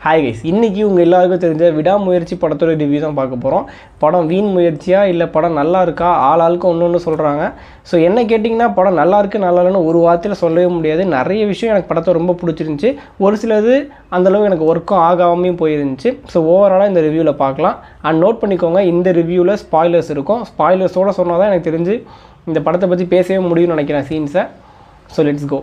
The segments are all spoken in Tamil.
ஹாய் கைஸ், இன்றைக்கி உங்கள் எல்லாருக்கும் தெரிஞ்ச விடாமுயற்சி படத்தோட ரிவ்யூ தான் பார்க்க போகிறோம். படம் வீண் முயற்சியா இல்லை படம் நல்லா இருக்கா, ஆளுக்கு ஒன்று சொல்கிறாங்க. ஸோ என்ன கேட்டிங்கன்னா படம் நல்லா இருக்குது நல்லா இல்லைன்னு ஒரு வார்த்தையில் சொல்லவே முடியாது. நிறைய விஷயம் எனக்கு படத்தை ரொம்ப பிடிச்சிருந்துச்சி, ஒரு சிலது அந்தளவு எனக்கு ஒர்க்கும் ஆகாமையும் போயிருந்துச்சு. ஸோ ஓவராலாக இந்த ரிவ்யூவில் பார்க்கலாம். அண்ட் நோட் பண்ணிக்கோங்க, இந்த ரிவ்யூவில் ஸ்பாய்லர்ஸ் இருக்கும். ஸ்பாய்லர்ஸோடு சொன்னால் தான் எனக்கு தெரிஞ்சு இந்த படத்தை பற்றி பேசவே முடியும்னு நினைக்கிறேன் சீன்ஸை. So let's go.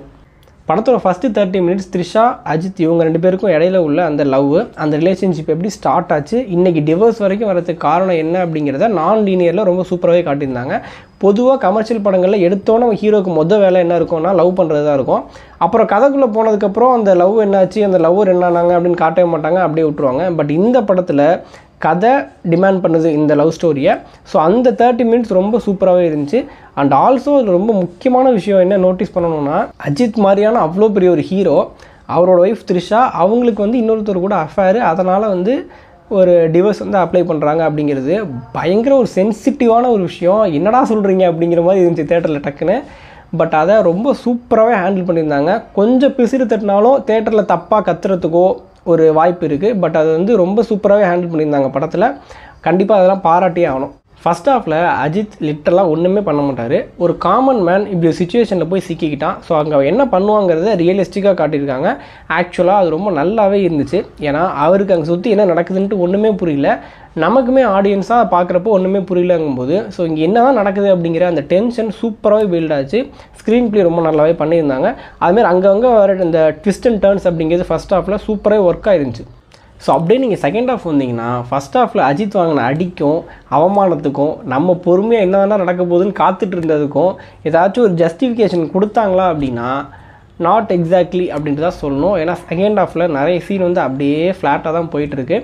படத்தோட ஃபஸ்ட்டு 30 மினிட்ஸ் த்ரிஷா அஜித் இவங்க 2 பேருக்கும் இடையில உள்ள அந்த லவ், அந்த ரிலேஷன்ஷிப் எப்படி ஸ்டார்ட் ஆச்சு, இன்றைக்கி டிவோர்ஸ் வரைக்கும் வரதுக்கு காரணம் என்ன அப்படிங்கிறத நான் லீனியரில் ரொம்ப சூப்பராகவே காட்டியிருந்தாங்க. பொதுவாக கமர்ஷியல் படங்களில் எடுத்தோன்னே ஹீரோக்கு வேலை என்ன இருக்கும்னா லவ் பண்ணுறது தான் இருக்கும். அப்புறம் கதைக்குள்ளே போனதுக்கப்புறம் அந்த லவ் என்னாச்சு, அந்த லவ்வர் என்னானாங்க அப்படின்னு காட்டவே மாட்டாங்க, அப்படியே விட்டுருவாங்க. பட் இந்த படத்தில் கதை டிமாண்ட் பண்ணுது இந்த லவ் ஸ்டோரியை. ஸோ அந்த 30 மினிட்ஸ் ரொம்ப சூப்பராகவே இருந்துச்சு. அண்ட் ஆல்சோ அதில் ரொம்ப முக்கியமான விஷயம் என்ன நோட்டீஸ் பண்ணணும்னா, அஜித் மாதிரியான அவ்வளோ பெரிய ஒரு ஹீரோ, அவரோட ஒய்ஃப் த்ரிஷா, அவங்களுக்கு இன்னொருத்தர் கூட அஃபேரு, அதனால் ஒரு டிவோர்ஸ் அப்ளை பண்ணுறாங்க அப்படிங்கிறது பயங்கர ஒரு சென்சிட்டிவான ஒரு விஷயம். என்னடா சொல்கிறீங்க அப்படிங்கிற மாதிரி இருந்துச்சு தேட்டரில் டக்குன்னு. பட் அதை ரொம்ப சூப்பராகவே ஹேண்டில் பண்ணியிருந்தாங்க. கொஞ்சம் பிசிறு தட்டினாலும் தேட்டரில் தப்பாக கத்துறதுக்கோ ஒரு வாய்ப்பு இருக்குது. பட் அது ரொம்ப சூப்பராகவே ஹேண்டில் பண்ணியிருந்தாங்க படத்தில். கண்டிப்பாக அதெல்லாம் பாராட்டியே ஆகணும். ஃபஸ்ட் ஹாஃபில் அஜித் லிட்டரலாக ஒன்றுமே பண்ண மாட்டார். ஒரு காமன் மேன் இப்படி ஒரு சுச்சுவேஷனில் போய் சிக்கிக்கிட்டான். ஸோ அங்கே என்ன பண்ணுவாங்கிறத ரியலிஸ்டிக்காக காட்டியிருக்காங்க. ஆக்சுவலாக அது ரொம்ப நல்லாவே இருந்துச்சு. ஏன்னா அவருக்கு அங்கே சுற்றி என்ன நடக்குதுன்ட்டு ஒன்றுமே புரியல, நமக்குமே ஆடியன்ஸாக பார்க்குறப்போ ஒன்றுமே புரியலங்கும்போது ஸோ இங்கே என்ன தான் நடக்குது அப்படிங்கிற அந்த டென்ஷன் சூப்பராகவே பில்ட் ஆச்சு. ஸ்க்ரீன் ப்ளே ரொம்ப நல்லாவே பண்ணியிருந்தாங்க. அதுமாதிரி அங்கங்கே வர இந்த ட்விஸ்ட் அண்ட் டர்ன்ஸ் அப்படிங்கிறது ஃபஸ்ட் ஹாஃபில் சூப்பராகவே ஒர்க் ஆயிருந்துச்சு. ஸோ அப்படியே நீங்கள் செகண்ட் ஹாஃப் வந்தீங்கன்னா, ஃபஸ்ட் ஹாஃபில் அஜித் வாங்கின அடிக்கும் அவமானத்துக்கும் நம்ம பொறுமையாக என்ன வேணால் நடக்க போகுதுன்னு காத்துட்டு இருந்ததுக்கும் ஏதாச்சும் ஒரு ஜஸ்டிஃபிகேஷன் கொடுத்தாங்களா அப்படின்னா நாட் எக்ஸாக்ட்லி அப்படின்ட்டு தான் சொல்லணும். ஏன்னா செகண்ட் ஹாஃபில் நிறைய சீன் அப்படியே ஃப்ளாட்டாக தான் போயிட்டுருக்கு.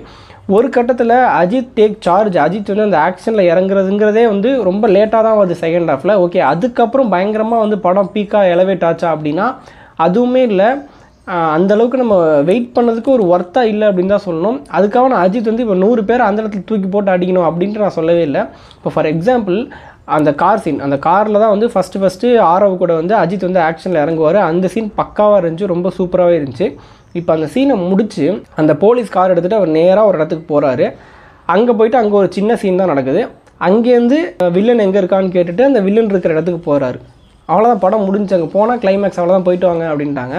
ஒரு கட்டத்தில் அஜித் டேக் சார்ஜ், அஜித் அந்த ஆக்ஷனில் இறங்குறதுங்கிறதே ரொம்ப லேட்டாக தான் வருது செகண்ட் ஹாஃபில். ஓகே, அதுக்கப்புறம் பயங்கரமாக படம் பீக்காக எலவேட் ஆச்சா அப்படின்னா அதுவுமே இல்லை. அந்தளவுக்கு நம்ம வெயிட் பண்ணதுக்கு ஒரு ஒர்த்தாக இல்லை அப்படின்னு தான் சொல்லணும். அதுக்காக நான் அஜித் இப்போ 100 பேர் அந்த இடத்துல தூக்கி போட்டு அடிக்கணும் அப்படின்ட்டு நான் சொல்லவே இல்லை. இப்போ ஃபார் எக்ஸாம்பிள் அந்த கார் சீன், அந்த காரில் தான் ஃபஸ்ட்டு ஆரவ் கூட அஜித் ஆக்ஷனில் இறங்குவார். அந்த சீன் பக்காவாக இருந்துச்சு, ரொம்ப சூப்பராகவே இருந்துச்சு. இப்போ அந்த சீனை முடித்து அந்த போலீஸ் கார் எடுத்துகிட்டு அவர் நேராக ஒரு இடத்துக்கு போகிறாரு. அங்கே போயிட்டு அங்கே ஒரு சின்ன சீன் தான் நடக்குது. அங்கேருந்து வில்லன் எங்கே இருக்கான்னு கேட்டுட்டு அந்த வில்லன் இருக்கிற இடத்துக்கு போகிறாரு. அவ்வளோதான், படம் முடிஞ்சு. அங்கே போனால் கிளைமேக்ஸ் அவ்வளோதான், போயிட்டு வாங்க அப்படின்ட்டாங்க.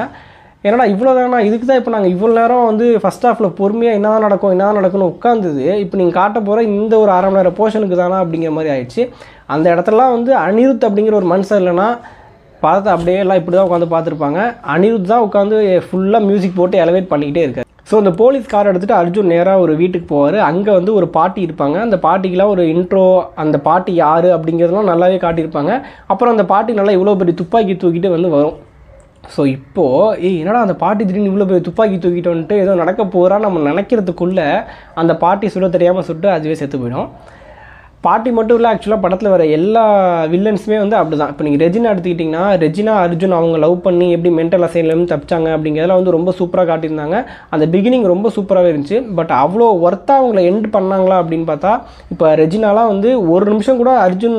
ஏன்னா இவ்வளோ தானா, இதுக்கு தான் இப்போ நாங்கள் இவ்வளோ நேரம் ஃபஸ்ட் ஹாஃபில் பொறுமையாக என்ன தான் நடக்கும்னு உட்காந்துது. இப்போ நீங்கள் காட்ட போகிற இந்த ஒரு அரை மணி நேரம் போர்ஷனுக்கு தானா அப்படிங்கிற மாதிரி ஆயிடுச்சு. அந்த இடத்துலலாம் அனிருத் அப்படிங்கிற ஒரு மனுஷன் இல்லைன்னா பார்த்து அப்படியே எல்லாம் இப்படி தான் உட்காந்து பார்த்துருப்பாங்க. அனிருத் தான் உட்காந்து ஃபுல்லாக மியூசிக் போட்டு எலவேட் பண்ணிக்கிட்டே இருக்காரு. ஸோ அந்த போலீஸ் கார் எடுத்துகிட்டு அர்ஜுன் நேராக ஒரு வீட்டுக்கு போவார். அங்கே ஒரு பாட்டி இருப்பாங்க. அந்த பாட்டிக்கெலாம் ஒரு இன்ட்ரோ, அந்த பாட்டி யார் அப்படிங்கிறதுலாம் நல்லாவே காட்டியிருப்பாங்க. அப்புறம் அந்த பாட்டி நல்லா இவ்வளோ பெரிய துப்பாக்கி தூக்கிட்டு வரும். ஸோ இப்போது என்னடா அந்த பாட்டி திடீர்னு இவ்வளோ பெரிய துப்பாக்கி தூக்கிட்டு வந்துட்டு ஏதோ நடக்க போகிறான்னு நம்ம நினைக்கிறதுக்குள்ளே அந்த பாட்டி சுட தெரியாமல் சுட்டு அதுவே செத்து போயிடும். பாட்டி மட்டும் இல்லை, ஆக்சுவலாக படத்தில் வர எல்லா வில்லன்ஸுமே அப்படி தான். இப்போ நீங்கள் ரெஜினா எடுத்துக்கிட்டிங்கன்னா, ரெஜினா அர்ஜுன் அவங்க லவ் பண்ணி எப்படி மென்டல் அசைன்லேருந்து தப்பிச்சாங்க அப்படிங்கிறதெல்லாம் ரொம்ப சூப்பராக காட்டியிருந்தாங்க. அந்த பிகினிங் ரொம்ப சூப்பராகவே இருந்துச்சு. பட் அவ்வளோ ஒர்த்தாக அவங்கள எண்ட் பண்ணாங்களா அப்படின்னு பார்த்தா, இப்போ ரெஜினாலாம் ஒரு நிமிஷம் கூட அர்ஜுன்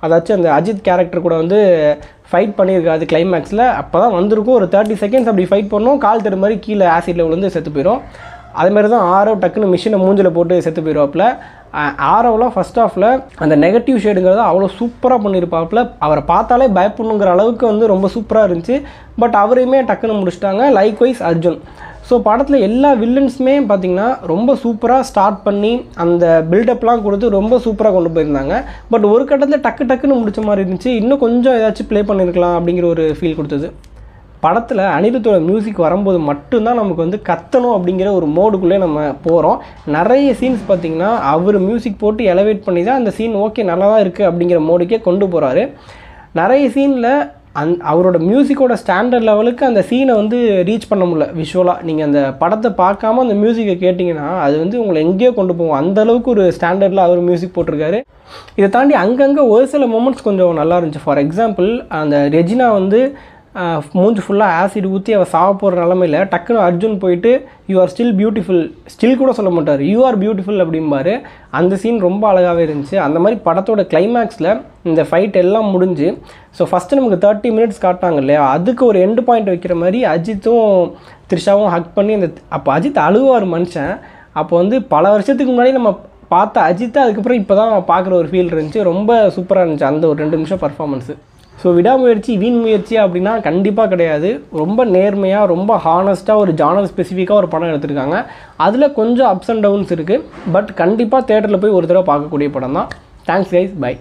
அதாச்சும் அந்த அஜித் கேரக்டர் கூட ஃபைட் பண்ணியிருக்காது கிளைமேக்ஸில். அப்போ தான் வந்திருக்கும் ஒரு 30 செகண்ட்ஸ் அப்படி ஃபைட் பண்ணோம், கால் தரு மாதிரி கீழே ஆசிட்டில் செத்து போயிடும். அதேமாதிரி தான் ஆரவ் டக்குன்னு மிஷினை மூஞ்சில் போட்டு செத்து போயிடுவாப்பில். ஆரவ்லாம் ஃபஸ்ட் ஹாஃபில் அந்த நெகட்டிவ் ஷேடுங்கிறத அவ்வளோ சூப்பராக பண்ணியிருப்பாப்பில். அவரை பார்த்தாலே பயப்படணுங்கிற அளவுக்கு ரொம்ப சூப்பராக இருந்துச்சு. பட் அவரையுமே டக்குன்னு முடிச்சிட்டாங்க. லைக்வைஸ் அர்ஜுன். ஸோ படத்தில் எல்லா வில்லன்ஸுமே பார்த்திங்கன்னா ரொம்ப சூப்பராக ஸ்டார்ட் பண்ணி அந்த பில்டப்லாம் கொடுத்து ரொம்ப சூப்பராக கொண்டு போயிருந்தாங்க. பட் ஒரு கட்டத்தில் டக்குன்னு முடிச்ச மாதிரி இருந்துச்சு. இன்னும் கொஞ்சம் ஏதாச்சும் ப்ளே பண்ணியிருக்கலாம் அப்படிங்கிற ஒரு ஃபீல் கொடுத்தது. படத்தில் அனிருத்தோட மியூசிக் வரும்போது மட்டும்தான் நமக்கு கத்தணும் அப்படிங்கிற ஒரு மோடுக்குள்ளே நம்ம போகிறோம். நிறைய சீன்ஸ் பார்த்திங்கன்னா அவர் மியூசிக் போட்டு எலவேட் பண்ணி தான் அந்த சீன் ஓகே நல்லா தான் இருக்குது அப்படிங்கிற மோடுக்கே கொண்டு போகிறாரு. நிறைய சீனில் அவரோட மியூசிக்கோட ஸ்டாண்டர்ட் லெவலுக்கு அந்த சீனை ரீச் பண்ண முடியல விஷுவலாக. நீங்கள் அந்த படத்தை பார்க்காம அந்த மியூசிக்கை கேட்டிங்கன்னா அது உங்களை எங்கேயோ கொண்டு போகும். அந்தளவுக்கு ஒரு ஸ்டாண்டர்டில் அவர் மியூசிக் போட்டிருக்காரு. இதை தாண்டி அங்கங்கே ஒரு சில மொமெண்ட்ஸ் கொஞ்சம் நல்லா இருந்துச்சு. ஃபார் எக்ஸாம்பிள் அந்த ரெஜினா மூஞ்சி ஃபுல்லாக ஆசிட் ஊற்றி அவள் சாவ போகிற நிலமையில் டக்குன்னு அர்ஜுன் போயிட்டு you are still beautiful, still கூட சொல்ல மாட்டார், யூ ஆர் பியூட்டிஃபுல் அப்படிம்பாரு. அந்த சீன் ரொம்ப அழகாகவே இருந்துச்சு. அந்த மாதிரி படத்தோட கிளைமேக்ஸில் இந்த ஃபைட் எல்லாம் முடிஞ்சு ஸோ ஃபஸ்ட்டு நமக்கு 30 மினிட்ஸ் காட்டாங்க இல்லையா, அதுக்கு ஒரு எண்டு பாயிண்ட் வைக்கிற மாதிரி அஜித்தும் த்ரிஷாவும் ஹக் பண்ணி அப்போ அஜித் அழுவார் மனுஷன். அப்போ வந்து பல வருஷத்துக்கு முன்னாடி நம்ம பார்த்த அஜித்தை அதுக்கப்புறம் இப்போ தான் பார்க்குற ஒரு ஃபீல் இருந்துச்சு. ரொம்ப சூப்பராக இருந்துச்சு அந்த ஒரு 2 நிமிஷம் பர்ஃபார்மன்ஸு. ஸோ விடாமுயற்சி வீண் முயற்சியா அப்படின்னா கண்டிப்பாக கிடையாது. ரொம்ப நேர்மையாக, ரொம்ப ஹானஸ்ட்டாக ஒரு ஜானர் ஸ்பெசிஃபிக்காக ஒரு படம் எடுத்திருக்காங்க. அதில் கொஞ்சம் அப்ஸ் அண்ட் டவுன்ஸ் இருக்குது. பட் கண்டிப்பாக தேட்டரில் போய் ஒரு தடவை பார்க்கக்கூடிய படம் தான். Thanks guys, by.